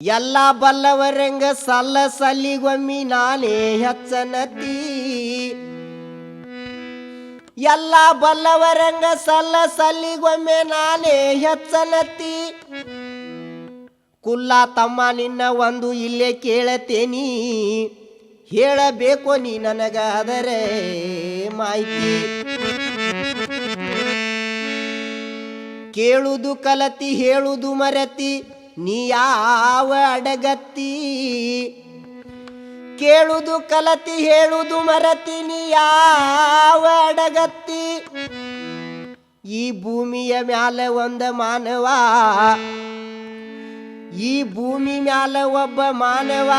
ಎಲ್ಲ ಬಲ್ಲವರಂಗ ಸಲ್ಲ ಸಲ್ಲಿಗೊಮ್ಮಿ ನಾನೇ ಹೆಚ್ಚನತಿ. ಎಲ್ಲ ಬಲ್ಲವರಂಗ ಸಲ್ಲ ಸಲ್ಲಿಗೊಮ್ಮೆ ನಾನೇ ಹೆಚ್ಚನತಿ. ಕುಲ್ಲ ತಮ್ಮ ನಿನ್ನ ಒಂದು ಇಲ್ಲೇ ಕೇಳತೇನಿ, ಹೇಳಬೇಕು ನೀ ನನಗ ಅದರೇ ಮಾಹಿತಿ. ಕೇಳುವುದು ಕಲತಿ ಹೇಳುವುದು ಮರತಿ, ನೀ ಯಾವ ಅಡಗತ್ತಿ. ಕೇಳುವುದು ಕಲತಿ ಹೇಳುವುದು ಮರತಿ, ನೀ ಯಾವ ಅಡಗತ್ತಿ. ಈ ಭೂಮಿಯ ಮ್ಯಾಲ ಒಂದ ಮಾನವ, ಈ ಭೂಮಿ ಮ್ಯಾಲ ಒಬ್ಬ ಮಾನವ,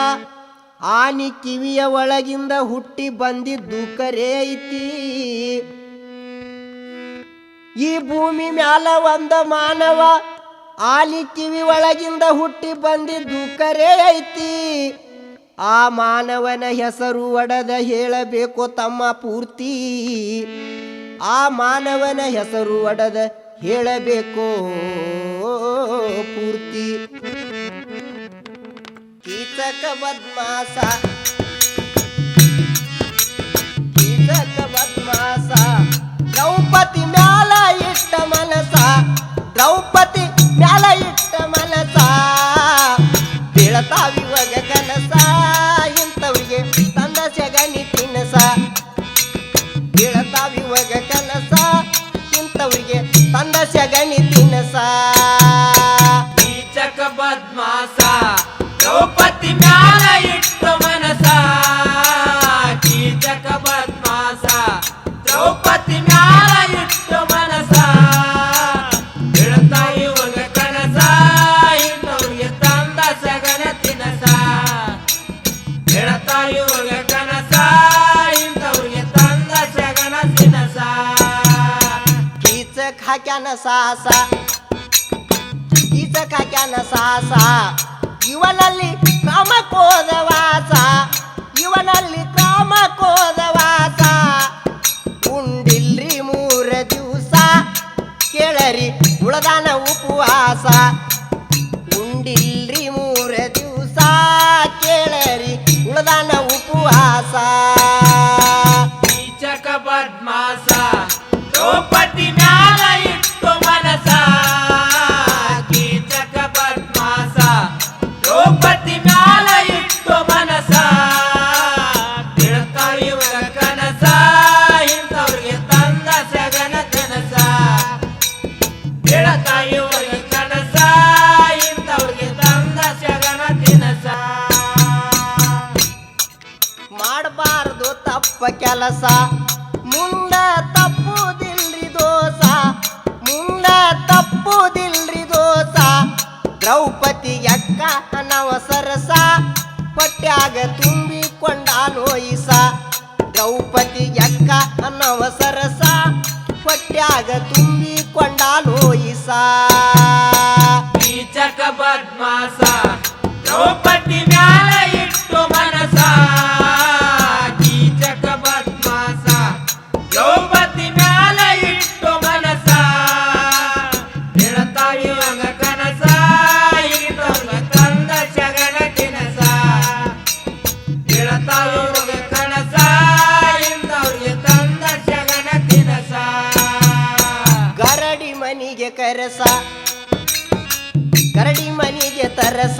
ಆನಿ ಕಿವಿಯ ಒಳಗಿಂದ ಹುಟ್ಟಿ ಬಂದಿದ್ದು ಕರೆ ಐತಿ. ಈ ಭೂಮಿ ಮ್ಯಾಲ ಒಂದ ಮಾನವ, ಆಲಿ ಕಿವಿ ಒಳಗಿಂದ ಹುಟ್ಟಿ ಬಂದಿದ್ದು ಕರೆ ಐತಿ. ಆ ಮಾನವನ ಹೆಸರು ಒಡೆದ ಹೇಳಬೇಕು ತಮ್ಮ ಪೂರ್ತಿ. ಆ ಮಾನವನ ಹೆಸರು ಒಡೆದ ಹೇಳಬೇಕು ಪೂರ್ತಿ. ಕೀಚಕ ಬದ್ಮಾಸ, ಕೀಚಕ ಬದ್ಮಾಸ, ದ್ರೌಪದಿ ಮ್ಯಾಲ ಇಟ್ಟ ಮನಸ, ದ್ರೌಪದಿ ಮ್ಯಾಲ ಇಟ್ಟ ಮನಸ, ಬೀಳತಾವಿವಾಗ ಕನಸ, ಇಂಥವ್ರಿಗೆ ತಂದ ಸೆಗಣಿ ತಿನಸ. ಬೀಳತಾವಿವಾಗ ಕನಸ, ಇಂಥವ್ರಿಗೆ ತಂದ ಸೆಗಣಿ ತಿನಸ. ಕೀಚಕ ಬದ್ಮಾಸ, ದ್ರೌಪದಿ ಮ್ಯಾಲ ಇಟ್ಟ ಮನಸ, ಕೀಚಕ ಬದ್ಮಾಸ, ದ್ರೌಪದಿ ಮ್ಯಾಲ ಇಟ್ಟ ಮನಸ, ಬೀಳತಾವಿವಾಗ ಕನಸ, ಇಂಥವ್ರಿಗೆ ತಂದ ಸೆಗಣ ತಿನಸ. ಬೀಳತಾವಿವಾಗ ಕನಸ, ಇಂಥವ್ರಿಗೆ ತಂದ ಸೆಗಣ ತಿನಸ. ಕೀಚಕ ಹಾಕ್ಯಾನ ಸಾಸ, ಕೀಚಕ ಹಾಕ್ಯಾನ ಸಾಸ, ಇವನಲ್ಲಿ ಕ್ರಮಕ್ಕೋದ ವಾಸ, ಇವನಲ್ಲಿ ಕ್ರಮಕ್ಕೋದ ವಾಸ. ಉಂಡಿಲ್ರಿ 3 ದಿವಸ ಕೇಳರಿ ಉಳದಾನ ಉಪವಾಸ. ಉಂಡಿಲ್ರಿ 3 ದಿವಸ ಕೇಳರಿ ಉಳದಾನ ಉಪವಾಸ. ಕೀಚಕ ಬದ್ಮಾಸ, ದ್ರೌಪದಿ ಮ್ಯಾಲ ಇಟ್ಟು ಮನಸ, ಕೀಚಕ ಬದ್ಮಾಸ, ದ್ರೌಪದಿ ಮ್ಯಾಲ ಇಟ್ಟು ಮನಸ, ಬೀಳತಾವಿವಾಗ ಕನಸ, ಇಂಥವ್ರಿಗೆ ತಂದ ಸೆಗಣ ತಿನಸ. ಬೀಳತಾವಿವಾಗ ಕನಸ, ಇಂಥವ್ರಿಗೆ ತಂದ ಸೆಗಣ ತಿನಸ. ಮಾಡಬಾರದು ತಪ್ಪ ಕೆಲಸ, ಮುಂದ ತಪ್ಪುದಿಲ್ರಿ ದೋಸ, ಮುಂದ ತಪ್ಪುದಿಲ್ರಿ ದೋಸ. ದ್ರೌಪದಿ ಅಕ್ಕ ನವಸರಸ, ಹೊಟ್ಯಾಗ ತುಂಬಿಕೊಂಡಾನು ಈಸ. ದ್ರೌಪದಿ ಅಕ್ಕ ನವಸರಸ, ಹೊಟ್ಯಾಗ ತುಂಬಿಕೊಂಡಾನು ಈಸ. ಕೀಚಕ ಬದ್ಮಾಸ, ದ್ರೌಪದಿ ಮ್ಯಾಲ ಇಟ್ಟು ಮನಸ, ಕೀಚಕ ಬದ್ಮಾಸ, ದ್ರೌಪದಿ ಮ್ಯಾಲ ಇಟ್ಟು ಮನಸ, ಬೀಳತಾವಿವಾಗ ಕನಸ, ಇಂಥವ್ರಿಗೆ ತಂದ ಸೆಗಣ ತಿನಸ. ಬೀಳತಾವಿವಾಗ ಕನಸ, ಇಂಥವ್ರಿಗೆ ತಂದ ಸೆಗಣ ತಿನಸ. ಗರಡಿ ಮನಿಗೆ ಕರಸ, ಗರಡಿ ಮನಿಗೆ ತರಸ,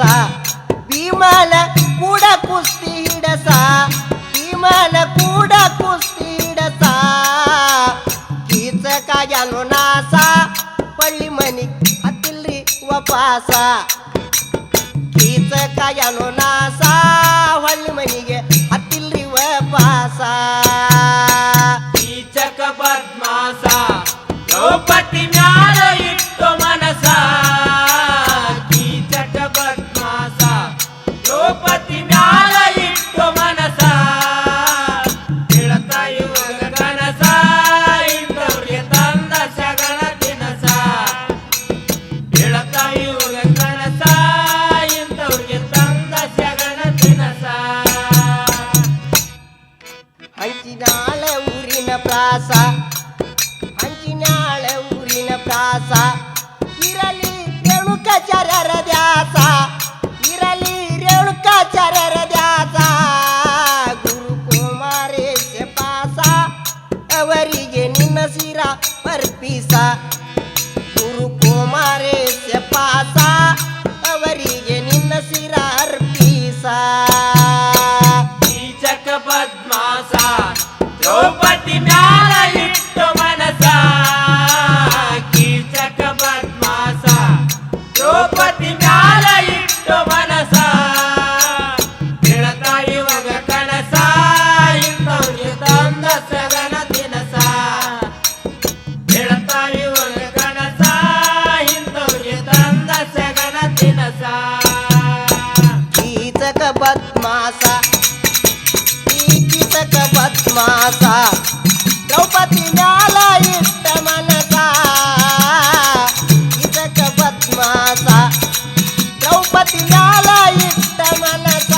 ಭೀಮನ ಕೂಡ ಕುಸ್ತಿ ಹಿಡಸ, ಭೀಮನ ಕೂಡ ಕುಸ್ತಿ ಹಿಡಸ. ಕೀಚಕಾಗ್ಯಾನು ನಾಸ, ಪಳ್ಳಿ ಮನಿ ಹತ್ತಿಲ್ರಿ ವಪಾಸ. ಕೀಚಕಾಗ್ಯಾನು ನಾಸ, ಹೊಳ್ಳಿ ಮನಿಗೆ ಹತ್ತಿಲ್ರಿ ವಪಾಸ. ಕೀಚಕ ಬದ್ಮಾಸ, ದ್ರೌಪದಿ ಮ್ಯಾಲ ಇಟ್ಟು ಮನಸ, ಕೀಚಕ ಬದ್ಮಾಸ, ದ್ರೌಪದಿ ಮ್ಯಾಲ ಇಟ್ಟು ಮನಸ, ಬೀಳತಾವಿವಾಗ ಕನಸ, ಇಂಥವ್ರಿಗೆ ತಂದ ಸೆಗಣ ತಿನಸ. ಬೀಳತಾವಿವಾಗ ಕನಸ, ಇಂಥವ್ರಿಗೆ ತಂದ ಗುರು ಕುಮಾರೇಶ ಪಾಸ ಅವರಿಗೆ ನಿನ್ನ ಶಿರ ಅರ್ಪಿಸ ಕೀಚಕ ಪದ್ಮಾಸ ದ್ರೌಪದಿ ಮ್ಯಾಲ ಇಟ್ಟು ಮನಸ ಕೀಚಕ ಪದ್ಮಾಸ ದ್ರೌಪದಿ ಮ್ಯಾಲ ಇಟ್ಟು ಮನಸ ಬೀಳತಾ ಇವಾಗ ಕನಸ ಇಂಥವ್ರಿಗೆ ತಂದ ಸಗನ ದಿನಸ ಬೀಳತಾ ಇವಾಗ ಕನಸ ಇಂಥವ್ರಿಗೆ ತಂದ ಸಗನ ದಿನಸ ಕೀಚಕ ಪದ್ಮಾಸ ಕೀಚಕ ಪದ್ಮಾಸ ದ್ರೌಪದಿ ಮ್ಯಾಲ ಇಟ್ಟ ಮನಸ ಕೀಚಕ ಪದ್ಮಾಸ ದ್ರೌಪದಿ ಮ್ಯಾಲ ಇಟ್ಟ ಮನಸ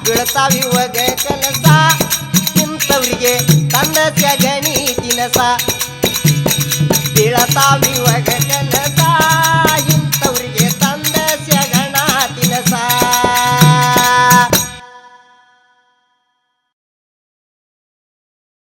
ಬೀಳ್ತಾವಿವಾಗ ಕನಸ ಇಂಥವ್ರಿಗೆ ತಂದ ಸಗಣಿ ದಿನಸ ಬೀಳತಾವಿವಾಗ